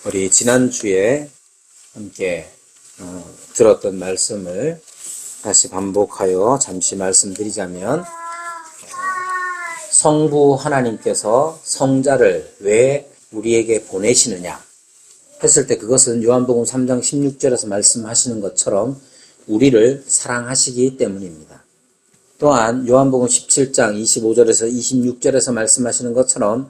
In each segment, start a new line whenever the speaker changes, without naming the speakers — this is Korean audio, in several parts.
우리 지난주에 함께 들었던 말씀을 다시 반복하여 잠시 말씀드리자면, 성부 하나님께서 성자를 왜 우리에게 보내시느냐 했을 때, 그것은 요한복음 3장 16절에서 말씀하시는 것처럼 우리를 사랑하시기 때문입니다. 또한 요한복음 17장 25절에서 26절에서 말씀하시는 것처럼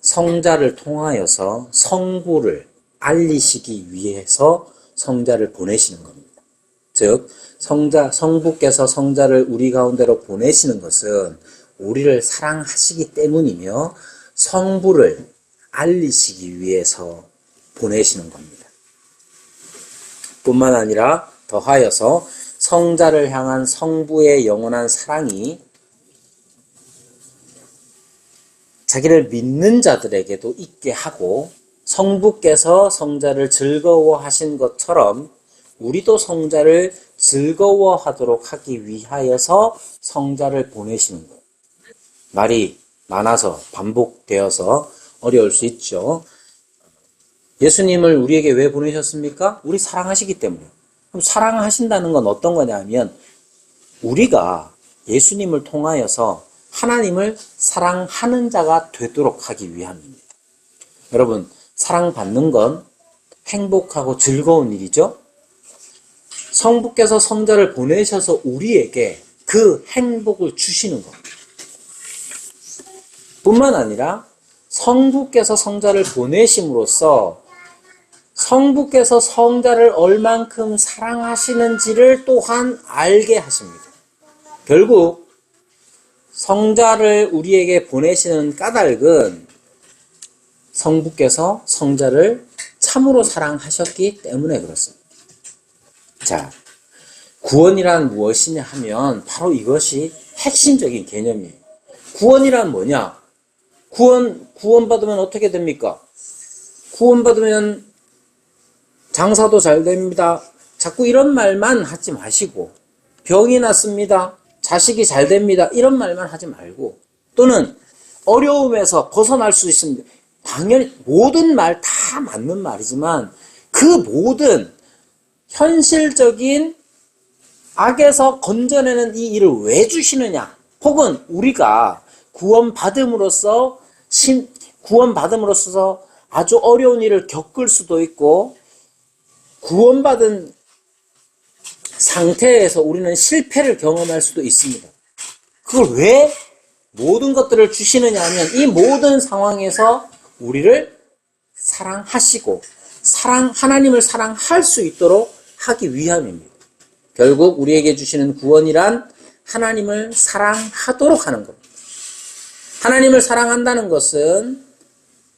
성자를 통하여서 성부를 알리시기 위해서 성자를 보내시는 겁니다. 즉, 성부께서 성자를 우리 가운데로 보내시는 것은 우리를 사랑하시기 때문이며 성부를 알리시기 위해서 보내시는 겁니다. 뿐만 아니라 더하여서 성자를 향한 성부의 영원한 사랑이 자기를 믿는 자들에게도 있게 하고, 성부께서 성자를 즐거워하신 것처럼 우리도 성자를 즐거워하도록 하기 위하여서 성자를 보내시는 거예요. 말이 많아서 반복되어서 어려울 수 있죠. 예수님을 우리에게 왜 보내셨습니까? 우리 사랑하시기 때문에. 그럼 사랑하신다는 건 어떤 거냐면, 우리가 예수님을 통하여서 하나님을 사랑하는 자가 되도록 하기 위함입니다. 여러분, 사랑받는 건 행복하고 즐거운 일이죠? 성부께서 성자를 보내셔서 우리에게 그 행복을 주시는 겁니다. 뿐만 아니라 성부께서 성자를 보내심으로써 성부께서 성자를 얼만큼 사랑하시는지를 또한 알게 하십니다. 결국 성자를 우리에게 보내시는 까닭은 성부께서 성자를 참으로 사랑하셨기 때문에 그렇습니다. 자, 구원이란 무엇이냐 하면 바로 이것이 핵심적인 개념이에요. 구원이란 뭐냐? 구원받으면 어떻게 됩니까? 구원받으면 장사도 잘 됩니다. 자꾸 이런 말만 하지 마시고, 병이 났습니다, 자식이 잘 됩니다, 이런 말만 하지 말고, 또는 어려움에서 벗어날 수 있습니다. 당연히 모든 말 다 맞는 말이지만, 그 모든 현실적인 악에서 건져내는 이 일을 왜 주시느냐, 혹은 우리가 구원받음으로써 아주 어려운 일을 겪을 수도 있고, 구원받은 상태에서 우리는 실패를 경험할 수도 있습니다. 그걸 왜 모든 것들을 주시느냐 하면, 이 모든 상황에서 우리를 사랑하시고 하나님을 사랑할 수 있도록 하기 위함입니다. 결국 우리에게 주시는 구원이란 하나님을 사랑하도록 하는 겁니다. 하나님을 사랑한다는 것은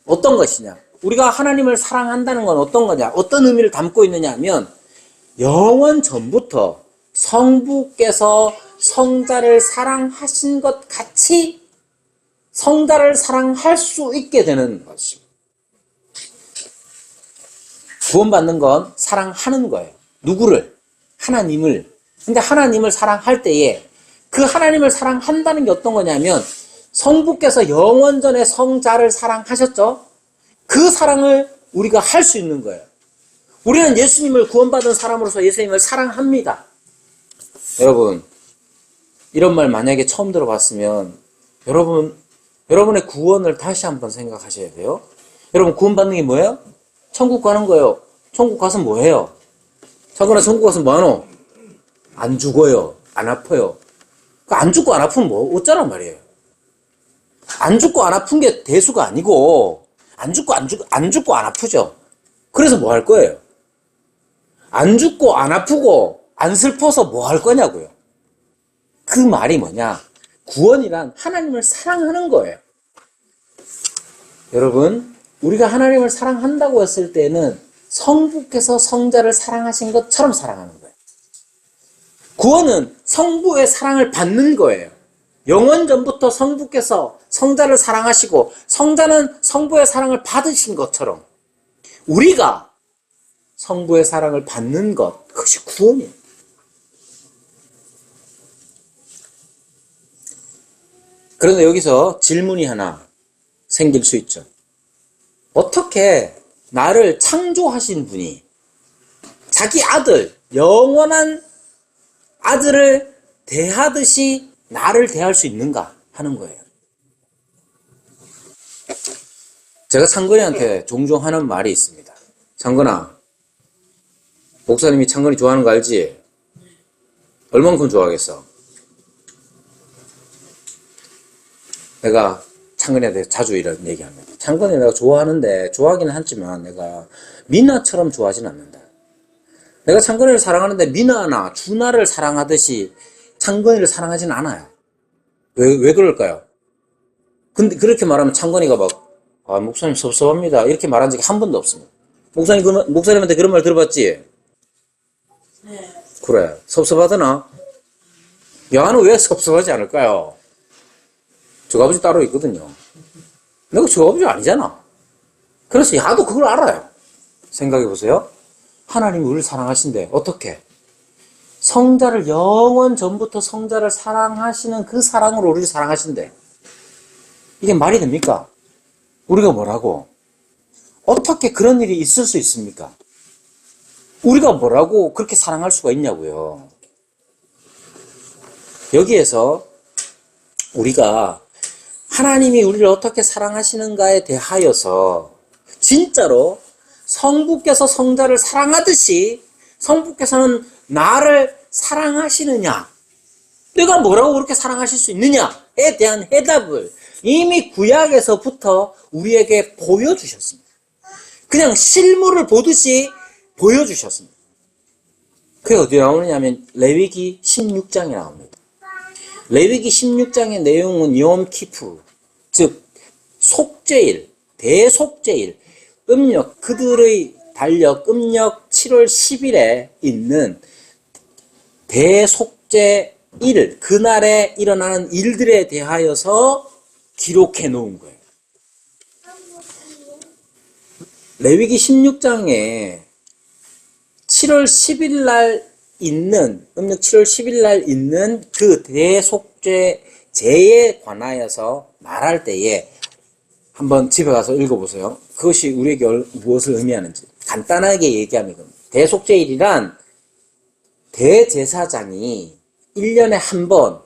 어떤 것이냐? 우리가 하나님을 사랑한다는 건 어떤 거냐? 어떤 의미를 담고 있느냐 하면, 영원 전부터 성부께서 성자를 사랑하신 것 같이 성자를 사랑할 수 있게 되는 것입니다. 구원받는 건 사랑하는 거예요. 누구를? 하나님을. 근데 하나님을 사랑할 때에 그 하나님을 사랑한다는 게 어떤 거냐면, 성부께서 영원전에 성자를 사랑하셨죠? 그 사랑을 우리가 할 수 있는 거예요. 우리는 예수님을 구원받은 사람으로서 예수님을 사랑합니다. 여러분, 이런 말 만약에 처음 들어봤으면 여러분의 구원을 다시 한번 생각하셔야 돼요. 여러분, 구원받는 게 뭐예요? 천국 가는 거예요. 천국 가서 뭐해요? 자꾸나 천국 가서 뭐하노? 안 죽어요. 안 아파요. 안 죽고 안 아프면 뭐 어쩌란 말이에요. 안 죽고 안 아픈 게 대수가 아니고, 안 죽고 안 아프죠. 그래서 뭐 할 거예요? 안 죽고 안 아프고 안 슬퍼서 뭐 할 거냐고요. 그 말이 뭐냐? 구원이란 하나님을 사랑하는 거예요. 여러분, 우리가 하나님을 사랑한다고 했을 때는 성부께서 성자를 사랑하신 것처럼 사랑하는 거예요. 구원은 성부의 사랑을 받는 거예요. 영원 전부터 성부께서 성자를 사랑하시고 성자는 성부의 사랑을 받으신 것처럼 우리가 성부의 사랑을 받는 것, 그것이 구원이에요. 그런데 여기서 질문이 하나 생길 수 있죠. 어떻게 나를 창조하신 분이 자기 아들, 영원한 아들을 대하듯이 나를 대할 수 있는가 하는 거예요. 제가 창건이한테 종종 하는 말이 있습니다. 창건아, 목사님이 창건이 좋아하는 거 알지? 얼만큼 좋아하겠어? 내가 창건이한테 자주 이런 얘기합니다. 창건이 내가 좋아하는데, 좋아하기는 하지만 내가 미나처럼 좋아하진 않는다. 내가 창건이를 사랑하는데 미나나 주나를 사랑하듯이 창건이를 사랑하진 않아요. 왜 그럴까요? 근데 그렇게 말하면 창건이가 막, 목사님 섭섭합니다, 이렇게 말한 적이 한 번도 없습니다. 목사님한테 그런 말 들어봤지?
네.
그래, 섭섭하더나? 야는 왜 섭섭하지 않을까요? 저 아버지 따로 있거든요. 내가 저 아버지 아니잖아. 그래서 야도 그걸 알아요. 생각해보세요. 하나님이 우리를 사랑하신대. 어떻게? 성자를 영원 전부터 성자를 사랑하시는 그 사랑으로 우리를 사랑하신대. 이게 말이 됩니까? 우리가 뭐라고? 어떻게 그런 일이 있을 수 있습니까? 우리가 뭐라고 그렇게 사랑할 수가 있냐고요. 여기에서 우리가 하나님이 우리를 어떻게 사랑하시는가에 대하여서 진짜로 성부께서 성자를 사랑하듯이 성부께서는 나를 사랑하시느냐, 내가 뭐라고 그렇게 사랑하실 수 있느냐에 대한 해답을 이미 구약에서부터 우리에게 보여주셨습니다. 그냥 실물을 보듯이 보여주셨습니다. 그게 어디 나오느냐면 레위기 16장에 나옵니다. 레위기 16장의 내용은 욤키프, 즉 속죄일, 대속죄일, 음력, 그들의 달력 음력 7월 10일에 있는 대속죄일, 그날에 일어나는 일들에 대하여서 기록해 놓은 거예요. 레위기 16장에 7월 10일 날 있는, 음력 7월 10일 날 있는 그 대속죄제에 관하여서 말할 때에 한번 집에 가서 읽어보세요. 그것이 우리에게 무엇을 의미하는지 간단하게 얘기하면 대속죄일이란 대제사장이 1년에 한 번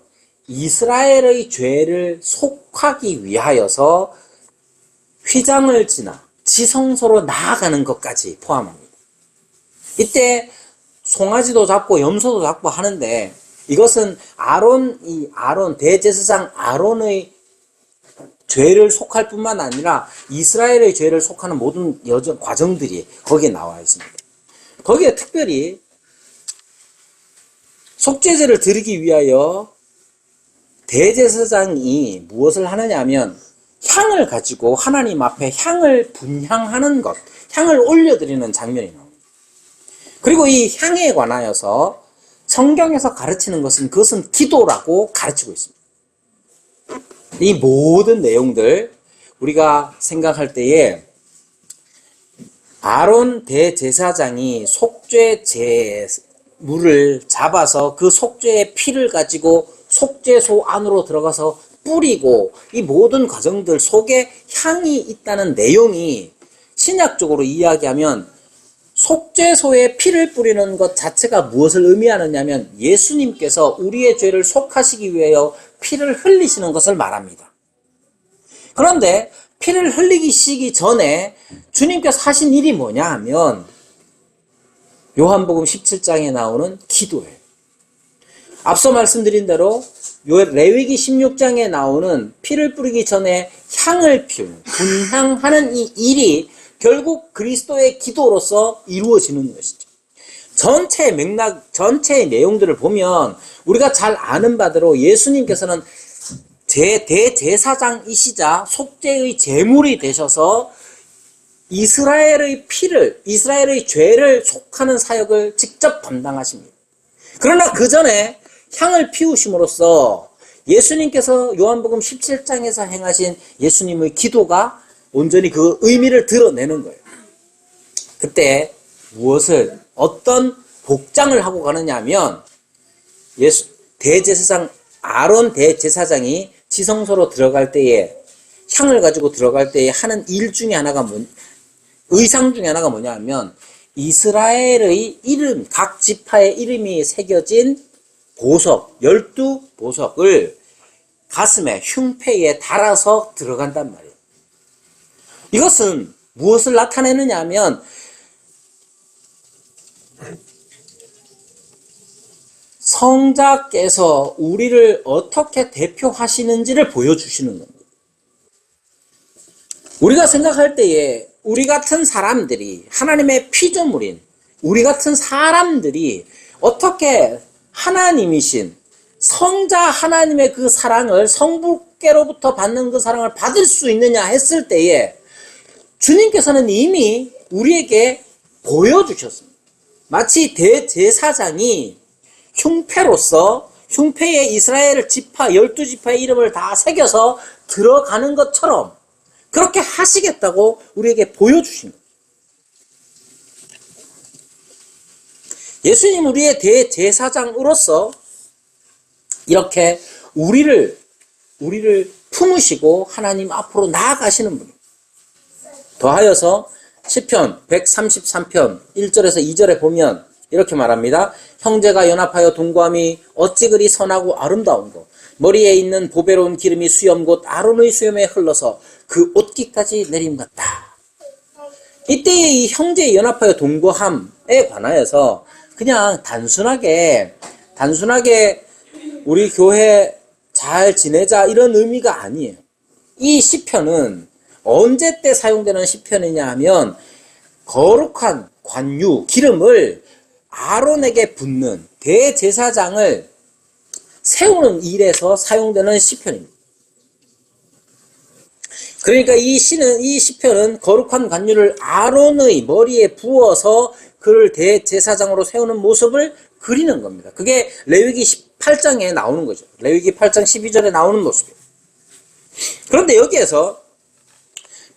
이스라엘의 죄를 속하기 위하여서 휘장을 지나 지성소로 나아가는 것까지 포함합니다. 이때 송아지도 잡고 염소도 잡고 하는데 이것은 아론 대제사장 아론의 죄를 속할 뿐만 아니라 이스라엘의 죄를 속하는 모든 과정들이 거기에 나와 있습니다. 거기에 특별히 속죄제를 드리기 위하여 대제사장이 무엇을 하느냐 하면 향을 가지고 하나님 앞에 향을 분향하는 것, 향을 올려드리는 장면이 나옵니다. 그리고 이 향에 관하여서 성경에서 가르치는 것은 그것은 기도라고 가르치고 있습니다. 이 모든 내용들 우리가 생각할 때에 아론 대제사장이 속죄제 물을 잡아서 그 속죄의 피를 가지고 속죄소 안으로 들어가서 뿌리고 이 모든 과정들 속에 향이 있다는 내용이 신약적으로 이야기하면 속죄소에 피를 뿌리는 것 자체가 무엇을 의미하느냐면 예수님께서 우리의 죄를 속하시기 위하여 피를 흘리시는 것을 말합니다. 그런데 피를 흘리시기 전에 주님께서 하신 일이 뭐냐 하면 요한복음 17장에 나오는 기도예요. 앞서 말씀드린 대로 레위기 16장에 나오는 피를 뿌리기 전에 향을 피우는, 분향하는 이 일이 결국 그리스도의 기도로서 이루어지는 것이죠. 전체의 맥락, 전체의 내용들을 보면 우리가 잘 아는 바대로 예수님께서는 대제사장이시자 속죄의 제물이 되셔서 이스라엘의 피를, 이스라엘의 죄를 속하는 사역을 직접 담당하십니다. 그러나 그 전에 향을 피우심으로써 예수님께서 요한복음 17장에서 행하신 예수님의 기도가 온전히 그 의미를 드러내는 거예요. 그때 무엇을, 어떤 복장을 하고 가느냐 하면 대제사장, 아론 대제사장이 지성소로 들어갈 때에, 향을 가지고 들어갈 때에 하는 일 중에 하나가 의상 중에 하나가 뭐냐 하면 이스라엘의 이름, 각 지파의 이름이 새겨진 보석, 12보석을 가슴에, 흉패에 달아서 들어간단 말이에요. 이것은 무엇을 나타내느냐 하면 성자께서 우리를 어떻게 대표하시는지를 보여주시는 겁니다. 우리가 생각할 때에 우리 같은 사람들이, 하나님의 피조물인 우리 같은 사람들이 어떻게 하나님이신 성자 하나님의 그 사랑을, 성부께로부터 받는 그 사랑을 받을 수 있느냐 했을 때에 주님께서는 이미 우리에게 보여주셨습니다. 마치 대제사장이 흉패로서 흉패에 이스라엘 지파, 12지파의 이름을 다 새겨서 들어가는 것처럼 그렇게 하시겠다고 우리에게 보여주십니다. 예수님 우리의 대제사장으로서 이렇게 우리를 품으시고 하나님 앞으로 나아가시는 분입니다. 더하여서 시편 133편 1절에서 2절에 보면 이렇게 말합니다. 형제가 연합하여 동거함이 어찌 그리 선하고 아름다운고, 머리에 있는 보배로운 기름이 수염 곧 아론의 수염에 흘러서 그 옷깃까지 내림 같다. 이때의 이 형제의 연합하여 동거함에 관하여서 그냥 단순하게 우리 교회 잘 지내자 이런 의미가 아니에요. 이 시편은 언제 때 사용되는 시편이냐 하면 거룩한 관유, 기름을 아론에게 붓는 대제사장을 세우는 일에서 사용되는 시편입니다. 그러니까 이 시편은 거룩한 관유를 아론의 머리에 부어서 그를 대제사장으로 세우는 모습을 그리는 겁니다. 그게 레위기 18장에 나오는 거죠. 레위기 8장 12절에 나오는 모습이에요. 그런데 여기에서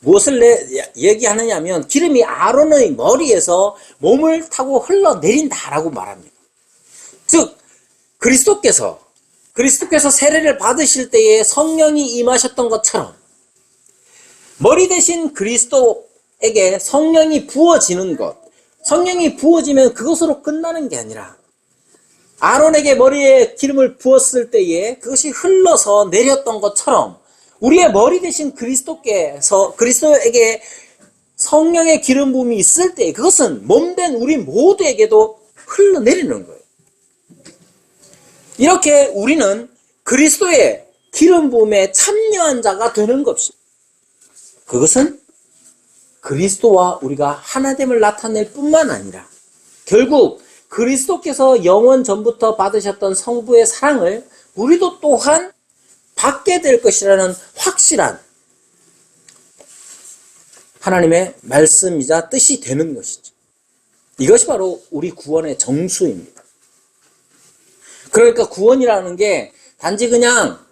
무엇을 얘기하느냐 하면 기름이 아론의 머리에서 몸을 타고 흘러내린다라고 말합니다. 즉 그리스도께서 세례를 받으실 때에 성령이 임하셨던 것처럼 머리 대신 그리스도에게 성령이 부어지는 것, 성령이 부어지면 그것으로 끝나는 게 아니라 아론에게 머리에 기름을 부었을 때에 그것이 흘러서 내렸던 것처럼 우리의 머리 대신 그리스도에게 성령의 기름 부음이 있을 때 그것은 몸된 우리 모두에게도 흘러내리는 거예요. 이렇게 우리는 그리스도의 기름 부음에 참여한 자가 되는 것입니다. 그것은 그리스도와 우리가 하나됨을 나타낼 뿐만 아니라 결국 그리스도께서 영원 전부터 받으셨던 성부의 사랑을 우리도 또한 받게 될 것이라는 확실한 하나님의 말씀이자 뜻이 되는 것이죠. 이것이 바로 우리 구원의 정수입니다. 그러니까 구원이라는 게 단지 그냥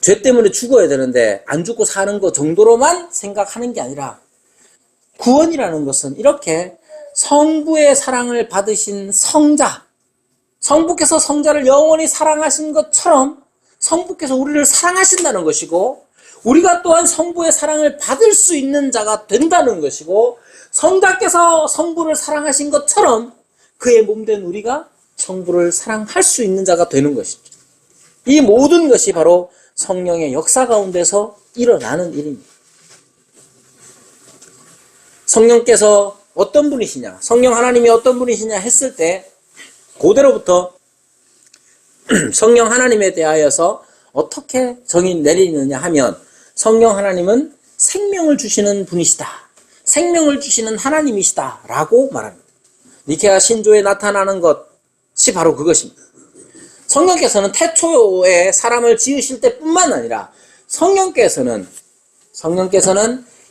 죄 때문에 죽어야 되는데 안 죽고 사는 것 정도로만 생각하는 게 아니라 구원이라는 것은 이렇게 성부의 사랑을 받으신 성자, 성부께서 성자를 영원히 사랑하신 것처럼 성부께서 우리를 사랑하신다는 것이고 우리가 또한 성부의 사랑을 받을 수 있는 자가 된다는 것이고 성자께서 성부를 사랑하신 것처럼 그의 몸된 우리가 성부를 사랑할 수 있는 자가 되는 것이죠. 이 모든 것이 바로 성령의 역사 가운데서 일어나는 일입니다. 성령께서 어떤 분이시냐, 성령 하나님이 어떤 분이시냐 했을 때 그대로부터 성령 하나님에 대하여서 어떻게 정의 내리느냐 하면 성령 하나님은 생명을 주시는 분이시다. 생명을 주시는 하나님이시다. 라고 말합니다. 니케아 신조에 나타나는 것이 바로 그것입니다. 성령께서는 태초에 사람을 지으실 때뿐만 아니라 성령께서는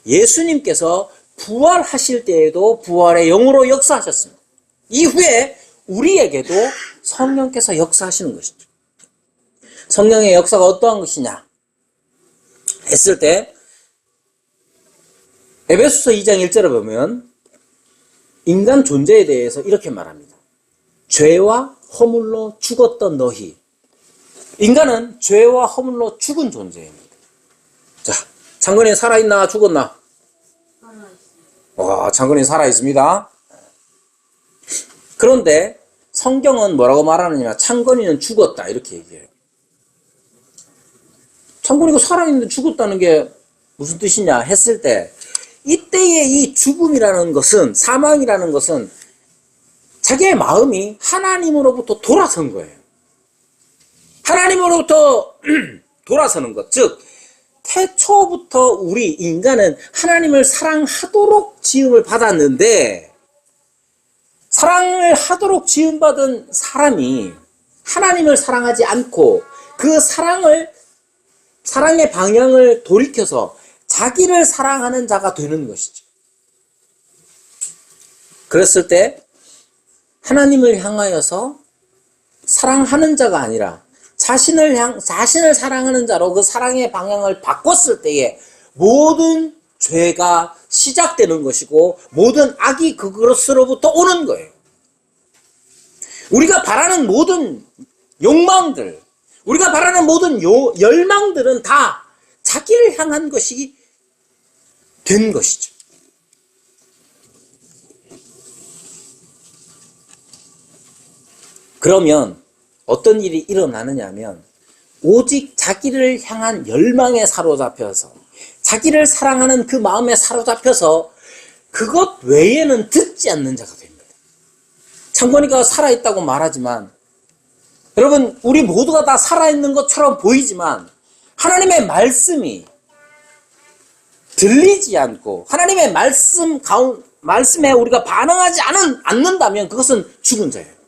예수님께서 부활하실 때에도 부활의 영으로 역사하셨습니다. 이후에 우리에게도 성령께서 역사하시는 것이죠. 성령의 역사가 어떠한 것이냐 했을 때 에베소서 2장 1절에 보면 인간 존재에 대해서 이렇게 말합니다. 죄와 허물로 죽었던 너희. 인간은 죄와 허물로 죽은 존재입니다. 자, 장건이 살아있나 죽었나? 와, 창건이 살아있습니다. 그런데 성경은 뭐라고 말하느냐? 창건이는 죽었다 이렇게 얘기해요. 창건이가 살아있는데 죽었다는 게 무슨 뜻이냐 했을 때, 이때의 이 죽음이라는 것은, 사망이라는 것은 자기의 마음이 하나님으로부터 돌아선 거예요. 하나님으로부터 돌아서는 것. 즉 태초부터 우리 인간은 하나님을 사랑하도록 지음을 받았는데, 사랑을 하도록 지음받은 사람이 하나님을 사랑하지 않고 그 사랑의 방향을 돌이켜서 자기를 사랑하는 자가 되는 것이죠. 그랬을 때 하나님을 향하여서 사랑하는 자가 아니라 자신을 사랑하는 자로 그 사랑의 방향을 바꿨을 때에 모든 죄가 시작되는 것이고 모든 악이 그것으로부터 오는 거예요. 우리가 바라는 모든 욕망들, 우리가 바라는 모든 열망들은 다 자기를 향한 것이 된 것이죠. 그러면 어떤 일이 일어나느냐 하면, 오직 자기를 향한 열망에 사로잡혀서 자기를 사랑하는 그 마음에 사로잡혀서 그것 외에는 듣지 않는 자가 됩니다. 창건이가 살아있다고 말하지만, 여러분 우리 모두가 다 살아있는 것처럼 보이지만 하나님의 말씀이 들리지 않고 하나님의 말씀에 우리가 반응하지 않는다면 그것은 죽은 자예요.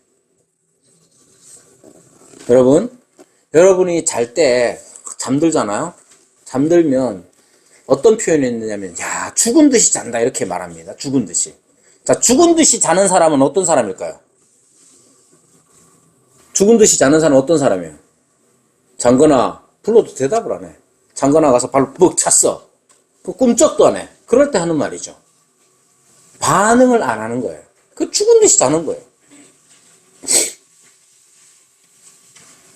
여러분이 잘 때 잠들잖아요. 잠들면 어떤 표현이 있느냐면, 야, 죽은 듯이 잔다 이렇게 말합니다. 죽은 듯이. 자, 죽은 듯이 자는 사람은 어떤 사람일까요? 죽은 듯이 자는 사람은 어떤 사람이에요? 장건아, 불러도 대답을 안 해. 장건아 가서 발로 푹 찼어. 그 꿈쩍도 안 해. 그럴 때 하는 말이죠. 반응을 안 하는 거예요. 그 죽은 듯이 자는 거예요.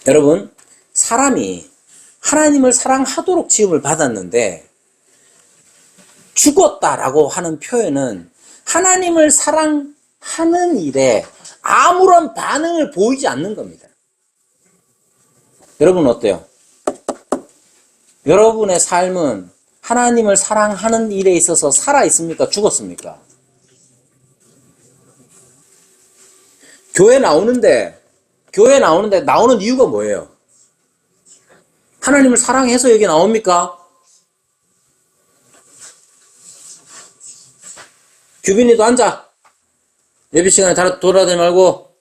여러분, 사람이 하나님을 사랑하도록 지음을 받았는데 죽었다라고 하는 표현은 하나님을 사랑하는 일에 아무런 반응을 보이지 않는 겁니다. 여러분 어때요? 여러분의 삶은 하나님을 사랑하는 일에 있어서 살아있습니까? 죽었습니까? 교회 나오는데 나오는 이유가 뭐예요? 하나님을 사랑해서 여기 나옵니까? 규빈이도 앉아. 예배 시간에 돌아다니지 말고.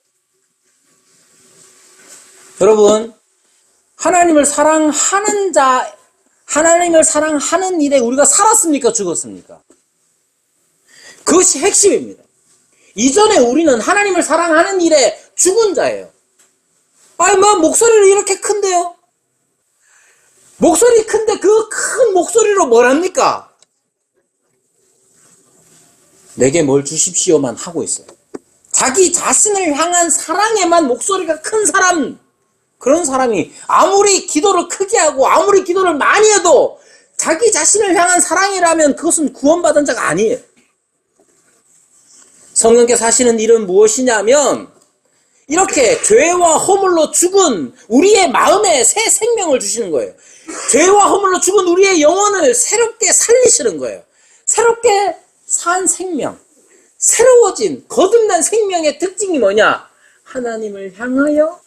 여러분, 하나님을 사랑하는 일에 우리가 살았습니까? 죽었습니까? 그것이 핵심입니다. 이전에 우리는 하나님을 사랑하는 일에 죽은 자예요. 아니, 목소리를 이렇게 큰데요? 목소리 큰데 그 큰 목소리로 뭘 합니까? 내게 뭘 주십시오만 하고 있어요. 자기 자신을 향한 사랑에만 목소리가 큰 사람, 그런 사람이 아무리 기도를 크게 하고 아무리 기도를 많이 해도 자기 자신을 향한 사랑이라면 그것은 구원받은 자가 아니에요. 성령께서 하시는 일은 무엇이냐면, 이렇게 죄와 허물로 죽은 우리의 마음에 새 생명을 주시는 거예요. 죄와 허물로 죽은 우리의 영혼을 새롭게 살리시는 거예요. 새롭게 산 생명, 새로워진 거듭난 생명의 특징이 뭐냐? 하나님을 향하여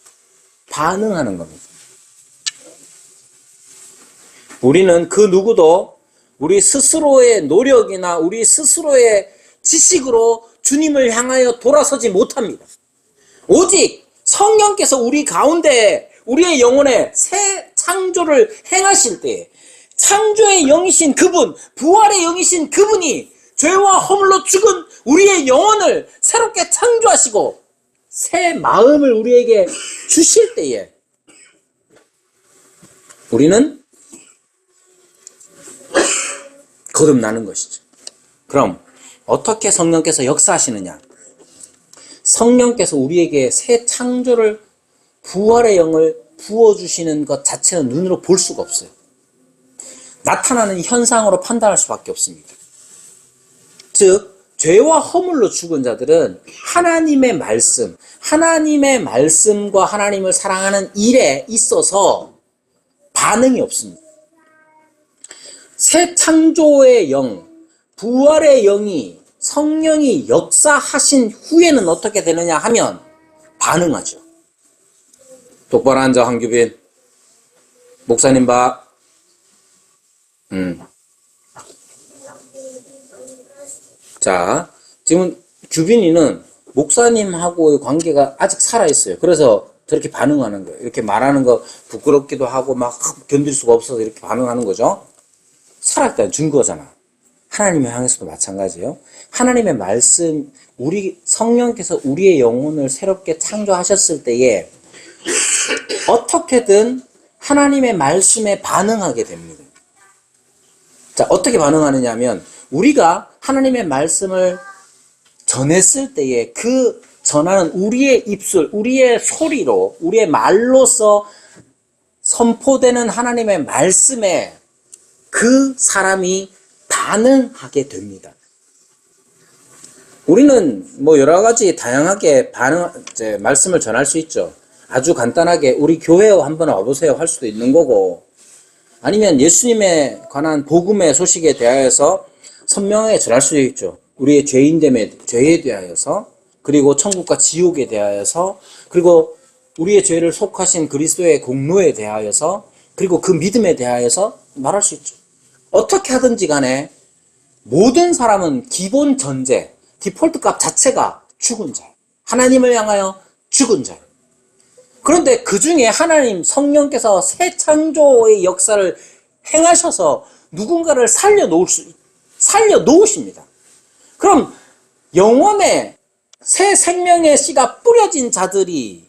반응하는 겁니다. 우리는 그 누구도 우리 스스로의 노력이나 우리 스스로의 지식으로 주님을 향하여 돌아서지 못합니다. 오직 성령께서 우리 가운데 우리의 영혼에 새 창조를 행하실 때, 창조의 영이신 그분, 부활의 영이신 그분이 죄와 허물로 죽은 우리의 영혼을 새롭게 창조하시고 새 마음을 우리에게 주실 때에 우리는 거듭나는 것이죠. 그럼 어떻게 성령께서 역사하시느냐? 성령께서 우리에게 새 창조를, 부활의 영을 부어주시는 것 자체는 눈으로 볼 수가 없어요. 나타나는 현상으로 판단할 수밖에 없습니다. 즉 죄와 허물로 죽은 자들은 하나님의 말씀과 하나님을 사랑하는 일에 있어서 반응이 없습니다. 새 창조의 영, 부활의 영이 성령이 역사하신 후에는 어떻게 되느냐 하면 반응하죠. 똑바로 앉아, 황규빈. 목사님 봐. 자, 지금 규빈이는 목사님하고의 관계가 아직 살아있어요. 그래서 저렇게 반응하는 거예요. 이렇게 말하는 거 부끄럽기도 하고 막 견딜 수가 없어서 이렇게 반응하는 거죠. 살아있다는 증거잖아. 하나님을 향해서도 마찬가지예요. 하나님의 말씀, 우리 성령께서 우리의 영혼을 새롭게 창조하셨을 때에 어떻게든 하나님의 말씀에 반응하게 됩니다. 자, 어떻게 반응하느냐 하면 우리가 하나님의 말씀을 전했을 때에 그 전하는 우리의 입술, 우리의 소리로, 우리의 말로서 선포되는 하나님의 말씀에 그 사람이 반응하게 됩니다. 우리는 뭐 여러 가지 다양하게 말씀을 전할 수 있죠. 아주 간단하게 우리 교회에 한번 와보세요 할 수도 있는 거고, 아니면 예수님에 관한 복음의 소식에 대하여서 선명하게 전할 수도 있죠. 우리의 죄에 대하여서, 그리고 천국과 지옥에 대하여서, 그리고 우리의 죄를 속하신 그리스도의 공로에 대하여서, 그리고 그 믿음에 대하여서 말할 수 있죠. 어떻게 하든지 간에 모든 사람은 기본 전제, 디폴트 값 자체가 죽은 자예요. 하나님을 향하여 죽은 자예요. 그런데 그 중에 하나님 성령께서 새 창조의 역사를 행하셔서 누군가를 살려 놓으십니다. 그럼 영혼에 새 생명의 씨가 뿌려진 자들이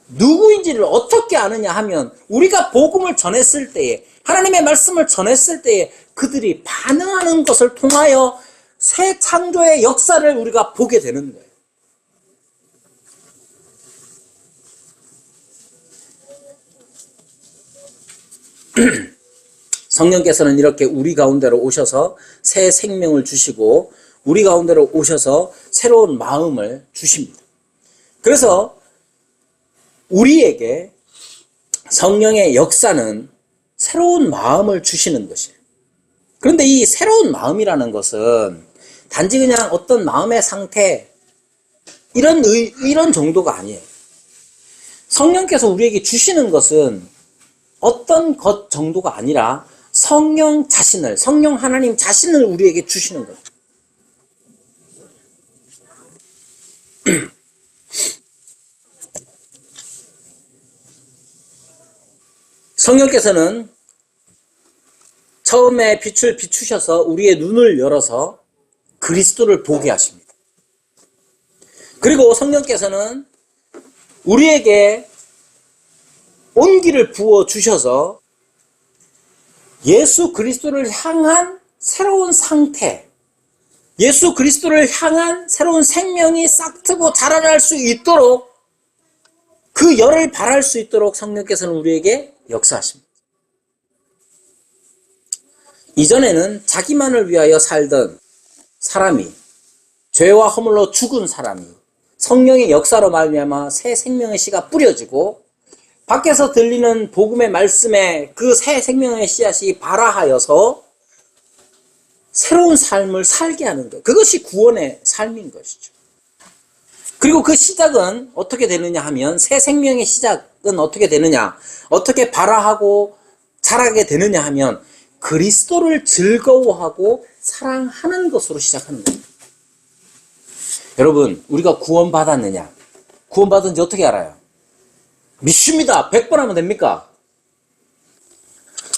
누구인지를 어떻게 아느냐 하면 우리가 복음을 전했을 때에, 하나님의 말씀을 전했을 때에 그들이 반응하는 것을 통하여 새 창조의 역사를 우리가 보게 되는 거예요. 성령께서는 이렇게 우리 가운데로 오셔서 새 생명을 주시고 우리 가운데로 오셔서 새로운 마음을 주십니다. 그래서 우리에게 성령의 역사는 새로운 마음을 주시는 것이에요. 그런데 이 새로운 마음이라는 것은 단지 그냥 어떤 마음의 상태, 이런 정도가 아니에요. 성령께서 우리에게 주시는 것은 어떤 것 정도가 아니라 성령 하나님 자신을 우리에게 주시는 거예요. 성령께서는 처음에 빛을 비추셔서 우리의 눈을 열어서 그리스도를 보게 하십니다. 그리고 성령께서는 우리에게 온기를 부어 주셔서 예수 그리스도를 향한 새로운 상태, 예수 그리스도를 향한 새로운 생명이 싹트고 자라날 수 있도록, 그 열을 발할 수 있도록 성령께서는 우리에게 역사하십니다. 이전에는 자기만을 위하여 살던 사람이, 죄와 허물로 죽은 사람이 성령의 역사로 말미암아 새 생명의 씨가 뿌려지고 밖에서 들리는 복음의 말씀에 그 새 생명의 씨앗이 발화하여서 새로운 삶을 살게 하는 것, 그것이 구원의 삶인 것이죠. 그리고 그 시작은 어떻게 되느냐 하면, 새 생명의 시작은 어떻게 되느냐, 어떻게 발화하고 자라게 되느냐 하면 그리스도를 즐거워하고 사랑하는 것으로 시작하는 겁니다. 여러분, 우리가 구원받았느냐, 구원받은지 어떻게 알아요? 믿습니다. 100번 하면 됩니까?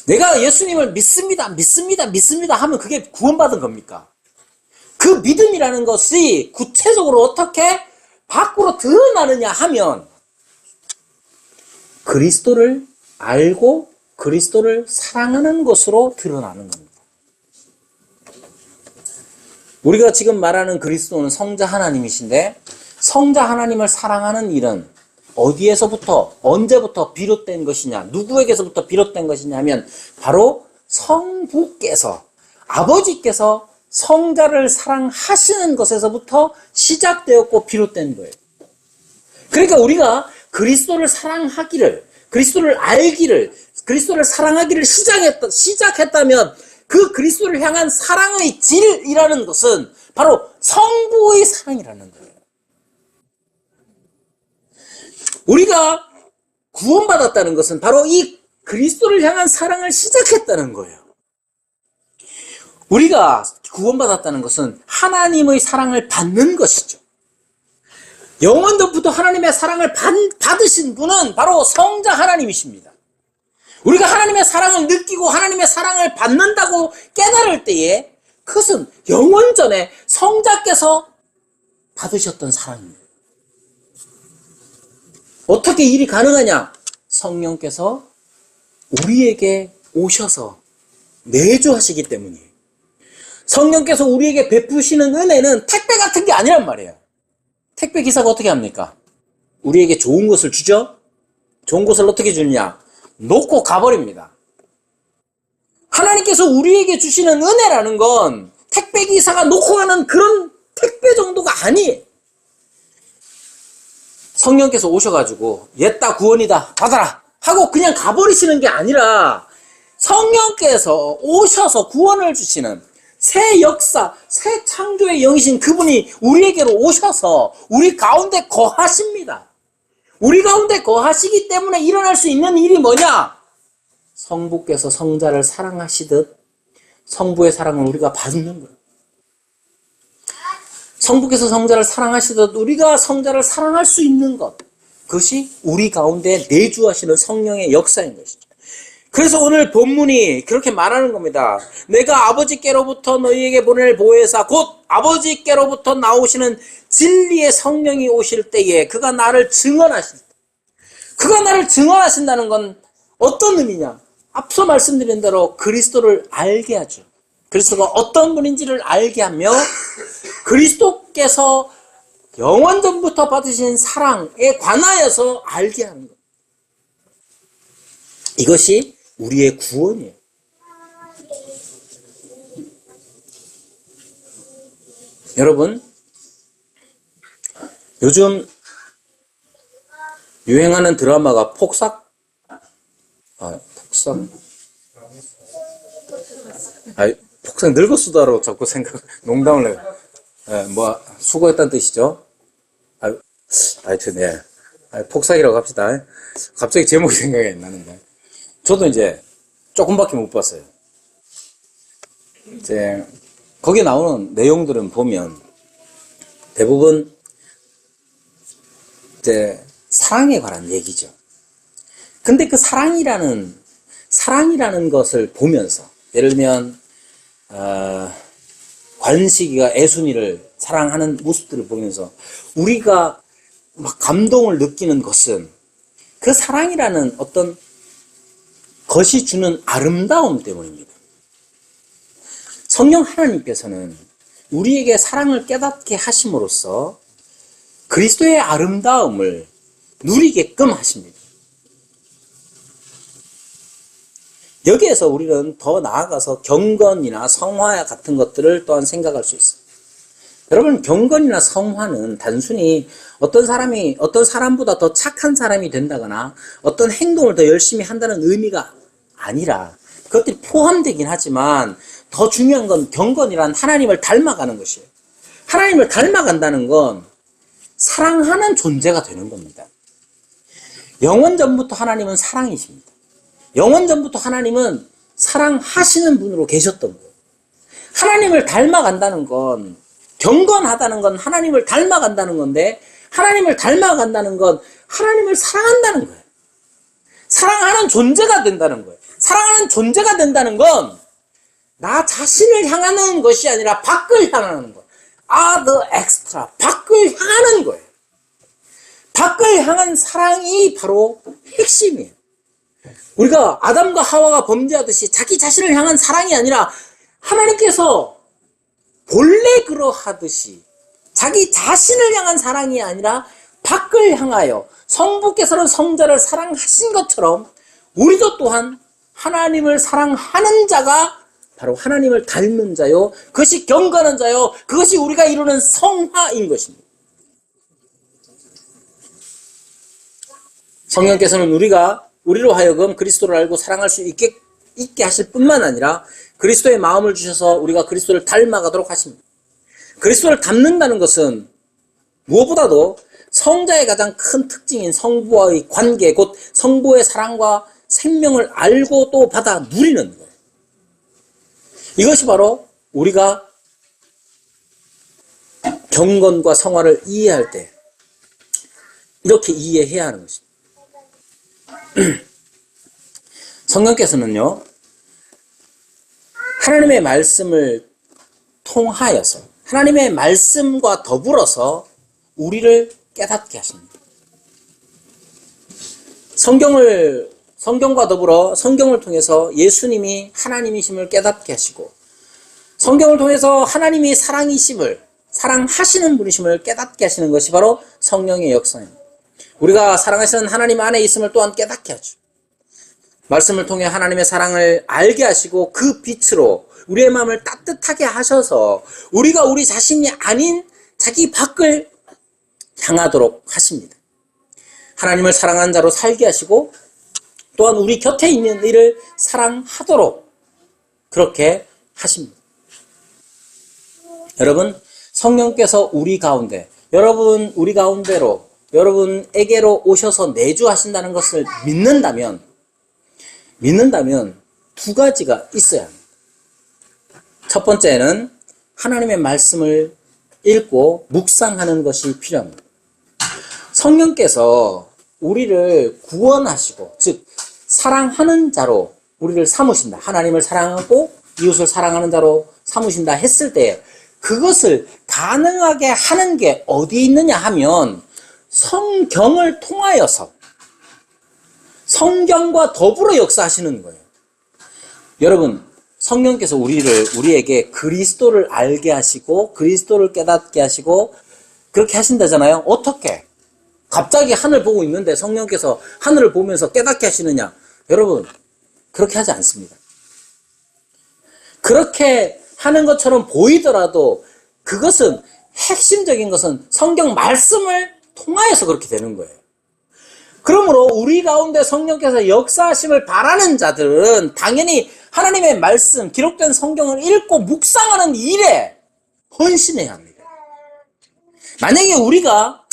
내가 예수님을 믿습니다 하면 그게 구원받은 겁니까? 그 믿음이라는 것이 구체적으로 어떻게 밖으로 드러나느냐 하면 그리스도를 알고 그리스도를 사랑하는 것으로 드러나는 겁니다. 우리가 지금 말하는 그리스도는 성자 하나님이신데, 성자 하나님을 사랑하는 일은 어디에서부터, 언제부터 비롯된 것이냐, 누구에게서부터 비롯된 것이냐 하면 바로 성부께서, 아버지께서 성자를 사랑하시는 것에서부터 시작되었고 비롯된 거예요. 그러니까 우리가 그리스도를 사랑하기를, 그리스도를 알기를, 그리스도를 사랑하기를 시작했다면 그 그리스도를 향한 사랑의 질이라는 것은 바로 성부의 사랑이라는 거예요. 우리가 구원받았다는 것은 바로 이 그리스도를 향한 사랑을 시작했다는 거예요. 우리가 구원받았다는 것은 하나님의 사랑을 받는 것이죠. 영원전부터 하나님의 사랑을 받으신 분은 바로 성자 하나님이십니다. 우리가 하나님의 사랑을 느끼고 하나님의 사랑을 받는다고 깨달을 때에 그것은 영원전에 성자께서 받으셨던 사랑입니다. 어떻게 일이 가능하냐? 성령께서 우리에게 오셔서 내주하시기 때문이에요. 성령께서 우리에게 베푸시는 은혜는 택배 같은 게 아니란 말이에요. 택배 기사가 어떻게 합니까? 우리에게 좋은 것을 주죠? 좋은 것을 어떻게 주느냐? 놓고 가버립니다. 하나님께서 우리에게 주시는 은혜라는 건 택배 기사가 놓고 가는 그런 택배 정도가 아니에요. 성령께서 오셔가지고 옛다 구원이다 받아라 하고 그냥 가버리시는 게 아니라 성령께서 오셔서 구원을 주시는 새 역사, 새 창조의 영이신 그분이 우리에게로 오셔서 우리 가운데 거하십니다. 우리 가운데 거하시기 때문에 일어날 수 있는 일이 뭐냐? 성부께서 성자를 사랑하시듯 성부의 사랑을 우리가 받는 거예요. 성부께서 성자를 사랑하시듯 우리가 성자를 사랑할 수 있는 것, 그것이 우리 가운데 내주하시는 성령의 역사인 것이죠. 그래서 오늘 본문이 그렇게 말하는 겁니다. 내가 아버지께로부터 너희에게 보낼 보혜사 곧 아버지께로부터 나오시는 진리의 성령이 오실 때에 그가 나를 증언하신다. 그가 나를 증언하신다는 건 어떤 의미냐? 앞서 말씀드린 대로 그리스도를 알게 하죠. 그리스도가 어떤 분인지를 알게 하며 그리스도께서 영원전부터 받으신 사랑에 관하여서 알게 하는 것. 이것이 우리의 구원이에요. 여러분, 요즘 유행하는 드라마가 폭삭 늙었수다로 자꾸 농담을 해요. 수고했다는 뜻이죠. 하여튼, 폭삭이라고 합시다. 갑자기 제목이 생각이 안 나는데. 저도 이제 조금밖에 못 봤어요. 이제, 거기에 나오는 내용들은 보면 대부분 이제 사랑에 관한 얘기죠. 근데 그 사랑이라는 것을 보면서, 예를 들면, 관식이가 애순이를 사랑하는 모습들을 보면서 우리가 막 감동을 느끼는 것은 그 사랑이라는 어떤 것이 주는 아름다움 때문입니다. 성령 하나님께서는 우리에게 사랑을 깨닫게 하심으로써 그리스도의 아름다움을 누리게끔 하십니다. 여기에서 우리는 더 나아가서 경건이나 성화 같은 것들을 또한 생각할 수 있어요. 여러분, 경건이나 성화는 단순히 어떤 사람보다 더 착한 사람이 된다거나 어떤 행동을 더 열심히 한다는 의미가 아니라 그것들이 포함되긴 하지만 더 중요한 건 경건이란 하나님을 닮아가는 것이에요. 하나님을 닮아간다는 건 사랑하는 존재가 되는 겁니다. 영원전부터 하나님은 사랑이십니다. 영원전부터 하나님은 사랑하시는 분으로 계셨던 거예요. 하나님을 닮아간다는 건, 경건하다는 건 하나님을 닮아간다는 건데, 하나님을 닮아간다는 건 하나님을 사랑한다는 거예요. 사랑하는 존재가 된다는 거예요. 사랑하는 존재가 된다는 건 나 자신을 향하는 것이 아니라 밖을 향하는 거예요. the extra. 밖을 향하는 거예요. 밖을 향한 사랑이 바로 핵심이에요. 우리가 아담과 하와가 범죄하듯이 자기 자신을 향한 사랑이 아니라 하나님께서 본래 그러하듯이 자기 자신을 향한 사랑이 아니라 밖을 향하여 성부께서는 성자를 사랑하신 것처럼 우리도 또한 하나님을 사랑하는 자가 바로 하나님을 닮는 자요. 그것이 경건한 자요. 그것이 우리가 이루는 성화인 것입니다. 성령께서는 우리로 하여금 그리스도를 알고 사랑할 수 있게 하실 뿐만 아니라 그리스도의 마음을 주셔서 우리가 그리스도를 닮아가도록 하십니다. 그리스도를 닮는다는 것은 무엇보다도 성자의 가장 큰 특징인 성부와의 관계, 곧 성부의 사랑과 생명을 알고 또 받아 누리는 거예요. 이것이 바로 우리가 경건과 성화를 이해할 때 이렇게 이해해야 하는 것입니다. 성령께서는요, 하나님의 말씀을 통하여서 하나님의 말씀과 더불어서 우리를 깨닫게 하십니다. 성경과 더불어 성경을 통해서 예수님이 하나님이심을 깨닫게 하시고, 성경을 통해서 하나님이 사랑하시는 분이심을 깨닫게 하시는 것이 바로 성령의 역사입니다. 우리가 사랑하시는 하나님 안에 있음을 또한 깨닫게 하죠. 말씀을 통해 하나님의 사랑을 알게 하시고 그 빛으로 우리의 마음을 따뜻하게 하셔서 우리가 우리 자신이 아닌 자기 밖을 향하도록 하십니다. 하나님을 사랑하는 자로 살게 하시고 또한 우리 곁에 있는 이를 사랑하도록 그렇게 하십니다. 여러분, 성령께서 우리 가운데로 여러분에게로 오셔서 내주하신다는 것을 믿는다면 두 가지가 있어야 합니다. 첫 번째는 하나님의 말씀을 읽고 묵상하는 것이 필요합니다. 성령께서 우리를 구원하시고, 즉 사랑하는 자로 우리를 삼으신다. 하나님을 사랑하고 이웃을 사랑하는 자로 삼으신다 했을 때 그것을 가능하게 하는 게 어디 있느냐 하면 성경을 통하여서 성경과 더불어 역사하시는 거예요. 여러분, 성령께서 우리에게 그리스도를 알게 하시고 그리스도를 깨닫게 하시고 그렇게 하신다잖아요. 어떻게? 갑자기 하늘 보고 있는데 성령께서 하늘을 보면서 깨닫게 하시느냐? 여러분, 그렇게 하지 않습니다. 그렇게 하는 것처럼 보이더라도 그것은 핵심적인 것은 성경 말씀을 통하여서 그렇게 되는 거예요. 그러므로 우리 가운데 성령께서 역사하심을 바라는 자들은 당연히 하나님의 말씀, 기록된 성경을 읽고 묵상하는 일에 헌신해야 합니다. 만약에 우리가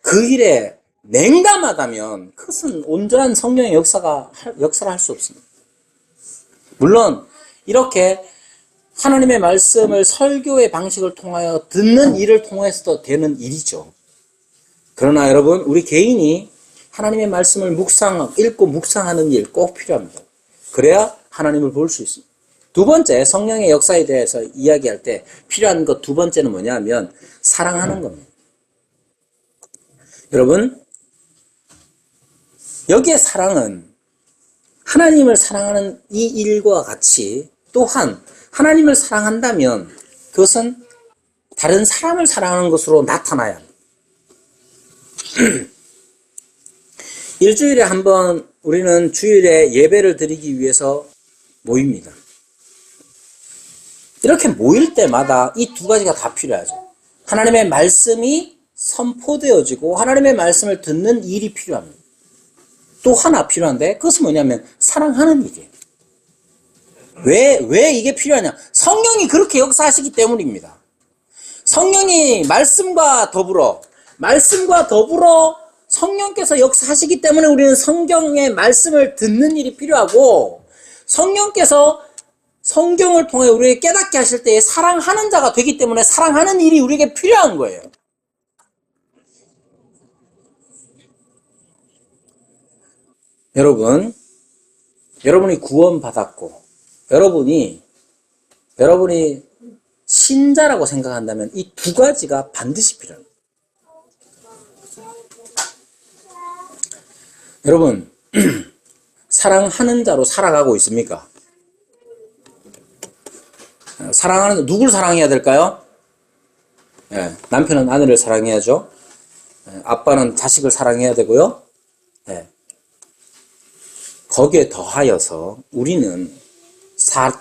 그 일에 냉담하다면 그것은 온전한 성령의 역사를 할 수 없습니다. 물론 이렇게 하나님의 말씀을 설교의 방식을 통하여 듣는 일을 통해서도 되는 일이죠. 그러나 여러분, 우리 개인이 하나님의 말씀을 읽고 묵상하는 일 꼭 필요합니다. 그래야 하나님을 볼 수 있습니다. 두 번째, 성령의 역사에 대해서 이야기할 때 필요한 것 두 번째는 뭐냐 하면 사랑하는 겁니다. 여러분, 여기에 사랑은 하나님을 사랑하는 이 일과 같이 또한 하나님을 사랑한다면 그것은 다른 사람을 사랑하는 것으로 나타나야 합니다. 일주일에 한 번 우리는 주일에 예배를 드리기 위해서 모입니다. 이렇게 모일 때마다 이 두 가지가 다 필요하죠. 하나님의 말씀이 선포되어지고 하나님의 말씀을 듣는 일이 필요합니다. 또 하나 필요한데 그것은 뭐냐면 사랑하는 일이에요. 왜 이게 필요하냐? 성령이 그렇게 역사하시기 때문입니다. 성령이 말씀과 더불어 성령께서 역사하시기 때문에 우리는 성경의 말씀을 듣는 일이 필요하고, 성령께서 성경을 통해 우리에게 깨닫게 하실 때에 사랑하는 자가 되기 때문에 사랑하는 일이 우리에게 필요한 거예요. 여러분이 구원받았고 여러분이 신자라고 생각한다면 이 두 가지가 반드시 필요합니다. 여러분, 사랑하는 자로 살아가고 있습니까? 누굴 사랑해야 될까요? 남편은 아내를 사랑해야죠. 아빠는 자식을 사랑해야 되고요. 거기에 더하여서 우리는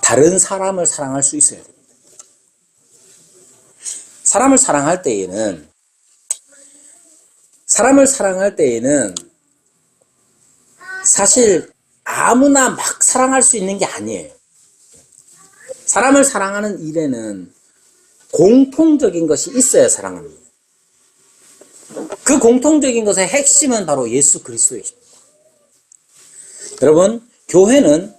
다른 사람을 사랑할 수 있어야 됩니다. 사람을 사랑할 때에는 사실 아무나 막 사랑할 수 있는 게 아니에요. 사람을 사랑하는 일에는 공통적인 것이 있어야 사랑합니다. 그 공통적인 것의 핵심은 바로 예수 그리스도이십니다. 여러분, 교회는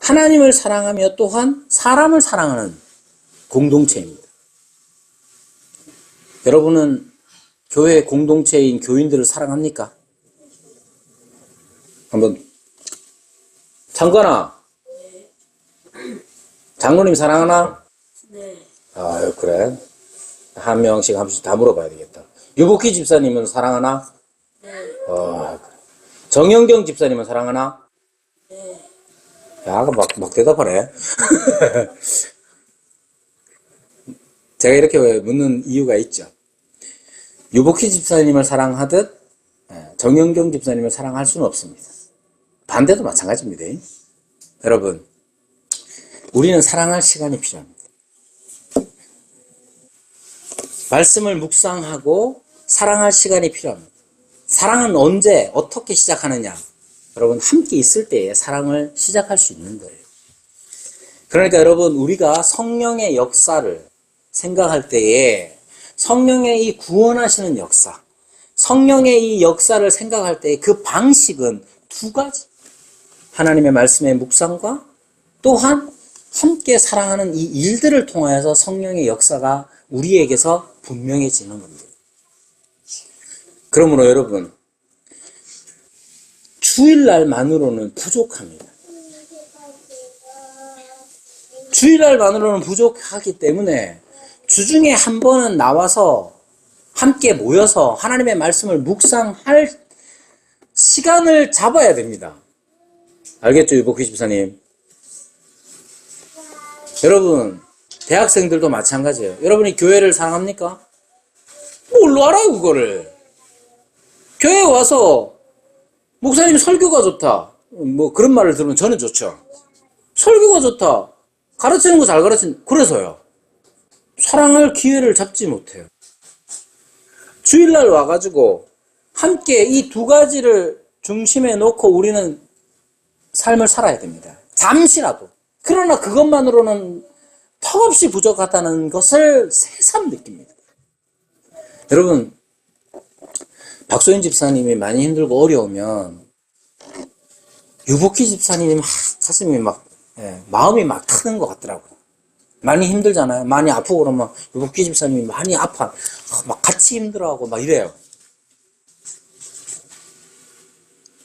하나님을 사랑하며 또한 사람을 사랑하는 공동체입니다. 여러분은 교회 공동체인 교인들을 사랑합니까? 한번 장관아, 장로님 사랑하나?
네.
아유, 그래. 한 명씩 다 물어봐야 되겠다. 유복희 집사님은 사랑하나?
네.
그래. 정영경 집사님은 사랑하나?
네.
야, 막 대답하네. 제가 이렇게 묻는 이유가 있죠. 유복희 집사님을 사랑하듯 정영경 집사님을 사랑할 수는 없습니다. 반대도 마찬가지입니다. 여러분, 우리는 사랑할 시간이 필요합니다. 말씀을 묵상하고 사랑할 시간이 필요합니다. 사랑은 언제, 어떻게 시작하느냐? 여러분, 함께 있을 때에 사랑을 시작할 수 있는 거예요. 그러니까 여러분, 우리가 성령의 역사를 생각할 때에 성령의 이 구원하시는 역사, 성령의 이 역사를 생각할 때 그 방식은 두 가지. 하나님의 말씀의 묵상과 또한 함께 사랑하는 이 일들을 통하여서 성령의 역사가 우리에게서 분명해지는 겁니다. 그러므로 여러분, 주일날만으로는 부족합니다. 주일날만으로는 부족하기 때문에 주중에 한 번은 나와서 함께 모여서 하나님의 말씀을 묵상할 시간을 잡아야 됩니다. 알겠죠, 유복희 집사님? 여러분, 대학생들도 마찬가지예요. 여러분이 교회를 사랑합니까? 뭘로 알아요, 그거를? 교회에 와서 목사님 설교가 좋다. 뭐 그런 말을 들으면 저는 좋죠. 설교가 좋다. 가르치는 거 잘 그래서요. 사랑할 기회를 잡지 못해요. 주일날 와가지고 함께 이 두 가지를 중심에 놓고 우리는 삶을 살아야 됩니다. 잠시라도. 그러나 그것만으로는 턱없이 부족하다는 것을 새삼 느낍니다. 여러분, 박소연 집사님이 많이 힘들고 어려우면 유복희 집사님이 가슴이 마음이 막 타는 것 같더라고요. 많이 힘들잖아요. 많이 아프고 그러면 유복희 집사님이 많이 아파. 막 같이 힘들어하고 막 이래요.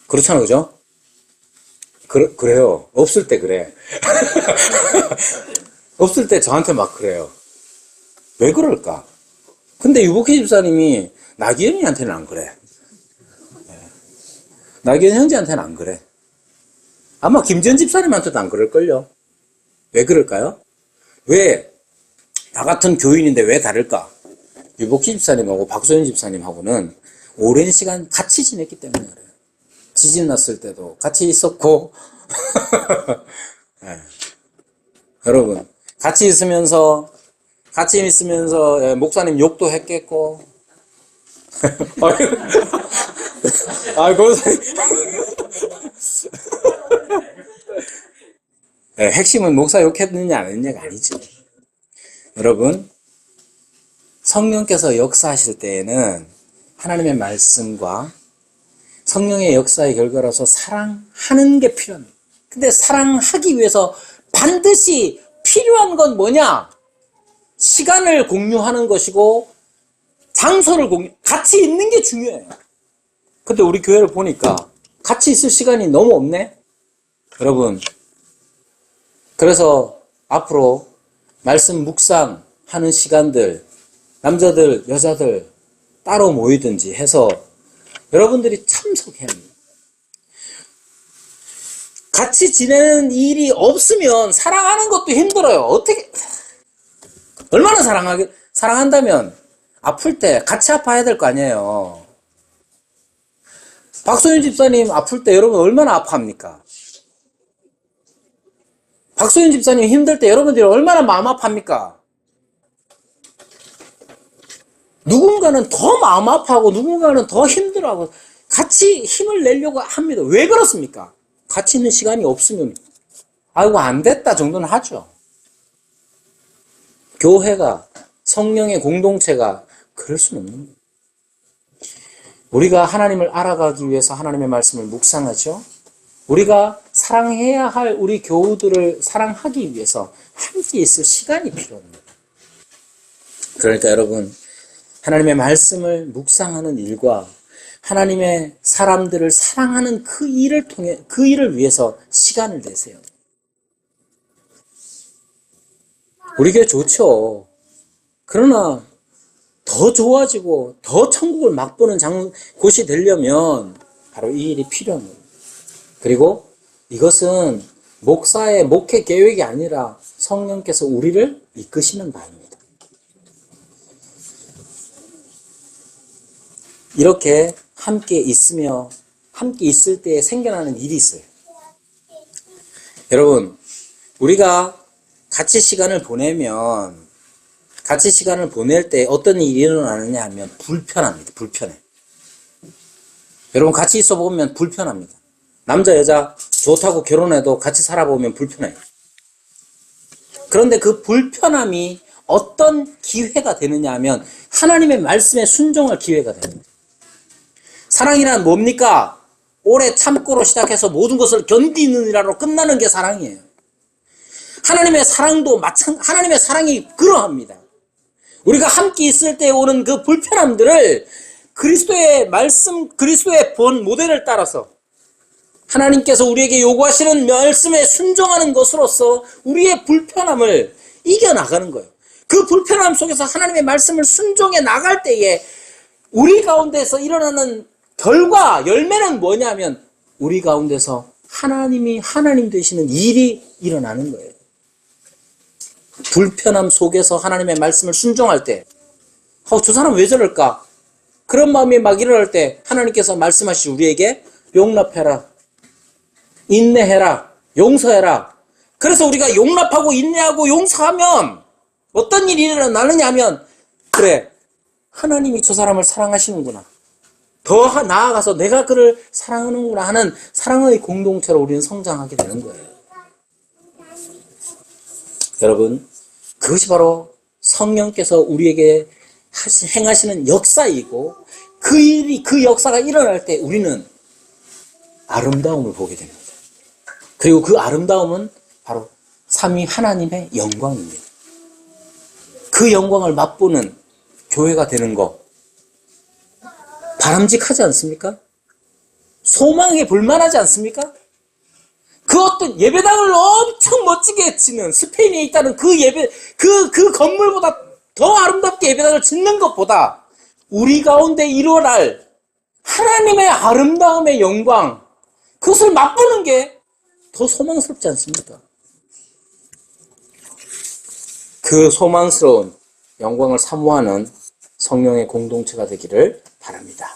그렇잖아요, 그죠? 그래요. 없을 때 그래. 없을 때 저한테 막 그래요. 왜 그럴까? 근데 유복희 집사님이 나기현이한테는 안 그래. 나기현 형제한테는 안 그래. 아마 김지현 집사님한테도 안 그럴걸요. 왜 그럴까요? 왜? 나 같은 교인인데 왜 다를까? 유복희 집사님하고 박소연 집사님하고는 오랜 시간 같이 지냈기 때문에 그래요. 지진 났을 때도 같이 있었고 네. 여러분, 같이 있으면서 목사님 욕도 했겠고 목사님 네, 핵심은 목사 욕했느냐 안 했느냐가 아니죠. 여러분, 성령께서 역사하실 때에는 하나님의 말씀과 성령의 역사의 결과로서 사랑하는 게 필요합니다. 근데 사랑하기 위해서 반드시 필요한 건 뭐냐? 시간을 공유하는 것이고 장소를 같이 있는 게 중요해요. 근데 우리 교회를 보니까 같이 있을 시간이 너무 없네? 여러분, 그래서 앞으로 말씀 묵상하는 시간들, 남자들, 여자들 따로 모이든지 해서 여러분들이 참석해야 합니다. 같이 지내는 일이 없으면 사랑하는 것도 힘들어요. 어떻게, 얼마나 사랑한다면 아플 때 같이 아파야 될 거 아니에요. 박소연 집사님 아플 때 여러분 얼마나 아파합니까? 박소연 집사님 힘들 때 여러분들이 얼마나 마음 아파합니까? 누군가는 더 마음 아파하고 누군가는 더 힘들어하고 같이 힘을 내려고 합니다. 왜 그렇습니까? 같이 있는 시간이 없으면 아이고 안 됐다 정도는 하죠. 교회가 성령의 공동체가 그럴 수는 없는 거예요. 우리가 하나님을 알아가기 위해서 하나님의 말씀을 묵상하죠. 우리가 사랑해야 할 우리 교우들을 사랑하기 위해서 함께 있을 시간이 필요합니다. 그러니까 여러분, 하나님의 말씀을 묵상하는 일과 하나님의 사람들을 사랑하는 그 일을 통해, 그 일을 위해서 시간을 내세요. 우리 교회 좋죠. 그러나 더 좋아지고 더 천국을 맛보는 곳이 되려면 바로 이 일이 필요한 거예요. 그리고 이것은 목사의 목회 계획이 아니라 성령께서 우리를 이끄시는 바입니다. 이렇게 함께 있으며 함께 있을 때 생겨나는 일이 있어요. 여러분, 우리가 같이 시간을 보내면 같이 시간을 보낼 때 어떤 일이 일어나느냐 하면 불편합니다. 불편해. 여러분 같이 있어 보면 불편합니다. 남자 여자 좋다고 결혼해도 같이 살아보면 불편해요. 그런데 그 불편함이 어떤 기회가 되느냐 하면 하나님의 말씀에 순종할 기회가 됩니다. 사랑이란 뭡니까? 오래 참고로 시작해서 모든 것을 견디느니라로 끝나는 게 사랑이에요. 하나님의 사랑도 하나님의 사랑이 그러합니다. 우리가 함께 있을 때 오는 그 불편함들을 그리스도의 말씀, 그리스도의 본 모델을 따라서 하나님께서 우리에게 요구하시는 말씀에 순종하는 것으로서 우리의 불편함을 이겨나가는 거예요. 그 불편함 속에서 하나님의 말씀을 순종해 나갈 때에 우리 가운데서 일어나는 결과, 열매는 뭐냐면 우리 가운데서 하나님이 하나님 되시는 일이 일어나는 거예요. 불편함 속에서 하나님의 말씀을 순종할 때, 저 사람 왜 저럴까? 그런 마음이 막 일어날 때 하나님께서 말씀하시지 우리에게 용납해라, 인내해라, 용서해라. 그래서 우리가 용납하고 인내하고 용서하면 어떤 일이 일어나느냐 하면 그래, 하나님이 저 사람을 사랑하시는구나. 더 나아가서 내가 그를 사랑하는구나 하는 사랑의 공동체로 우리는 성장하게 되는 거예요. 여러분, 그것이 바로 성령께서 우리에게 행하시는 역사이고 그 일이, 그 역사가 일어날 때 우리는 아름다움을 보게 됩니다. 그리고 그 아름다움은 바로 삼위 하나님의 영광입니다. 그 영광을 맛보는 교회가 되는 거 바람직하지 않습니까? 소망에 불만하지 않습니까? 그 어떤 예배당을 엄청 멋지게 짓는 스페인에 있다는 그 건물보다 더 아름답게 예배당을 짓는 것보다 우리 가운데 일어날 하나님의 아름다움의 영광, 그것을 맛보는 게 더 소망스럽지 않습니까? 그 소망스러운 영광을 사모하는 성령의 공동체가 되기를 바랍니다.